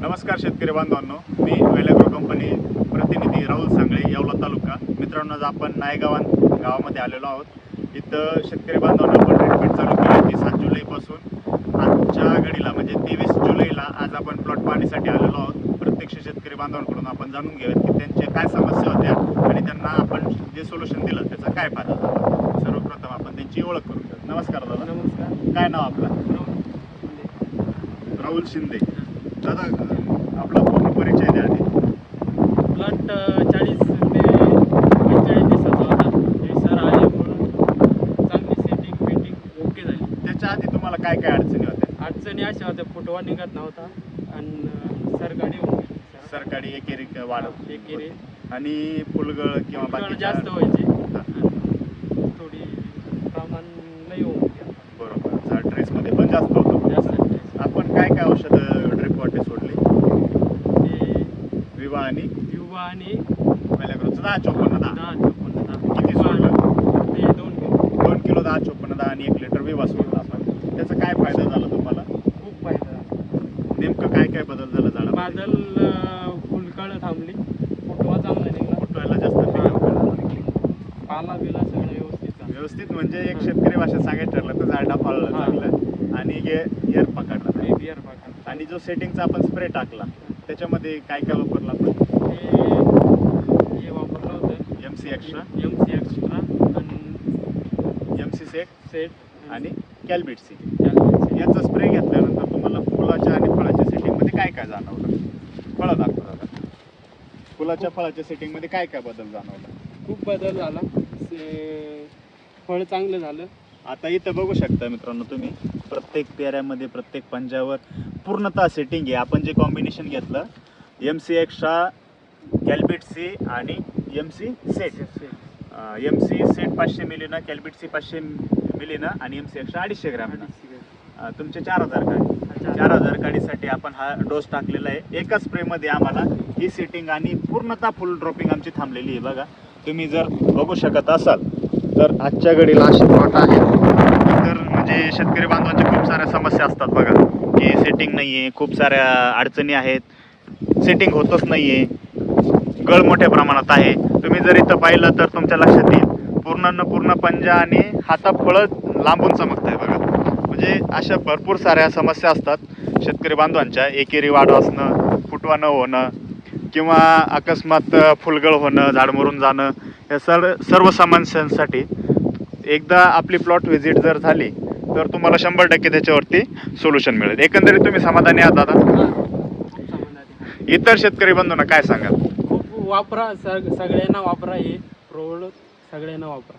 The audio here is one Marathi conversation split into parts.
नमस्कार शेतकरी बांधवांनो, मी वेलॅग्रो कंपनी प्रतिनिधी राहुल सांगळे, येवला तालुका. मित्रांनो, आज आपण नायगावान गावामध्ये आलेलो आहोत. इथं शेतकरी बांधवांना आपण ट्रीटमेंट चालू केली की 7 जुलैपासून आजच्या घडीला म्हणजे 23 जुलैला आज आपण प्लॉट पाहण्यासाठी आलेलो आहोत. प्रत्यक्ष शेतकरी बांधवांकडून आपण जाणून घेऊयात की त्यांचे काय समस्या होत्या आणि त्यांना आपण जे सोल्युशन दिलं त्याचा काय फायदा झाला. सर्वप्रथम आपण त्यांची ओळख करून घेऊ. नमस्कार दादा. नमस्कार. काय नाव आपलं? राहुल शिंदे. दादा, आपला पूर्ण परिचय द्या आधी. प्लॉट 40 ते 45 दिवसाचा होता. हे सर आले म्हणून चांगली सेटिंग पेंटिंग ओके झाली. त्याच्या आधी तुम्हाला काय काय अडचणी होत्या? अडचणी अशा होत्या, फुटवा निघत नव्हता आणि सरगाडी होऊन गेली. सरकारी एकेरी वाढ एकेरी आणि फुलगळ किंवा बाकी जास्त व्हायचे आणि थोडी प्रमाण नाही होऊन गेलं. बरोबर. झाड ड्रेसमध्ये पण जास्त होतो. जास्त आपण काय काय औषधं ड्रिप वाटे सोडली? ते विवा आणि युवा आणि वेलॅग्रोचं 10-54-10. 10-54-10 किती सोडलं? ते 2 किलो. 2 किलो 10-54-10 आणि 1 लिटर विवा सोडला आपण. त्याचा काय फायदा झाला तुम्हाला? खूप फायदा झाला. नेमकं काय काय बदल झाला झाडामध्ये? बादल फुलकळ थांबली, फुटवा चांगला निघाला, फुटवायला जास्त पाला बिला सगळं व्यवस्थित झालं. व्यवस्थित म्हणजे एक शेतकरी भाषेत सांगायचं ठरलं तर झाडा फाळलं चांगलं आणि एअर पकडला. बियर पाका आणि जो सेटिंगचा आपण स्प्रे टाकला त्याच्यामध्ये काय काय वापरला आपण? हे वापरलं होतं MC एक्स्ट्रा, MC एक्स्ट्रा आणि MC सेट आणि कॅल्बिटसी. कॅल्बिटसी. याचा स्प्रे घेतल्यानंतर तुम्हाला फुलाच्या आणि फळाच्या सेटिंगमध्ये काय काय जाणवलं? फळं दाखवलं आता. फुलाच्या फळाच्या सेटिंगमध्ये काय काय बदल जाणवला? खूप बदल झाला. फळ चांगलं झालं. आता इथं बघू शकता मित्रांनो तुम्ही, प्रत्येक पेऱ्यामध्ये प्रत्येक पंजावर पूर्णतः सेटिंग आहे. आपण जे कॉम्बिनेशन घेतलं MC एक्स्ट्रा, कॅल्बिटसी आणि MC सेट. MC सेट 500 मिलीनं, कॅल्बिटसी 500 मिलीनं आणि MC एक्स्ट्रा 250 ग्रॅमनं. तुमचे 4000 काडी. 4000 काडीसाठी आपण हा डोस टाकलेला आहे. एकाच स्प्रेमध्ये आम्हाला ही सेटिंग आणि पूर्णतः फुल ड्रॉपिंग आमची थांबलेली आहे. बघा, तुम्ही जर बघू शकत असाल तर आजच्या घडीला असे प्लॉट आहे. तर म्हणजे शेतकरी बांधवांच्या खूप साऱ्या समस्या असतात बघा, की सेटिंग नाही आहे, खूप साऱ्या अडचणी आहेत, सेटिंग होतच नाही आहे, गळ मोठ्या प्रमाणात आहे. तुम्ही जर इथं पाहिलं तर तुमच्या लक्षात येईल पूर्ण पंजा आणि हातात फळं लांबून चमकत आहे बघा. म्हणजे अशा भरपूर साऱ्या समस्या असतात शेतकरी बांधवांच्या. एकेरी वाढ असणं, फुटवा न होणं किंवा अकस्मात फुलगळ होणं, झाड मरून जाणं, या सर्व समस्यांसाठी एकदा आपली प्लॉट व्हिजिट जर झाली तर तुम्हाला 100% त्याच्यावरती सोल्युशन मिळेल. एकंदरीत तुम्ही समाधानी आहात दादा? खूप समाधानी. इतर शेतकरी बंधूंना काय सांगाल? खूप वापरा, सगळ्यांना वापरा. हे प्रोडक्ट सगळ्यांना वापरा.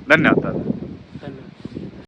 धन्यवाद दादा. धन्यवाद.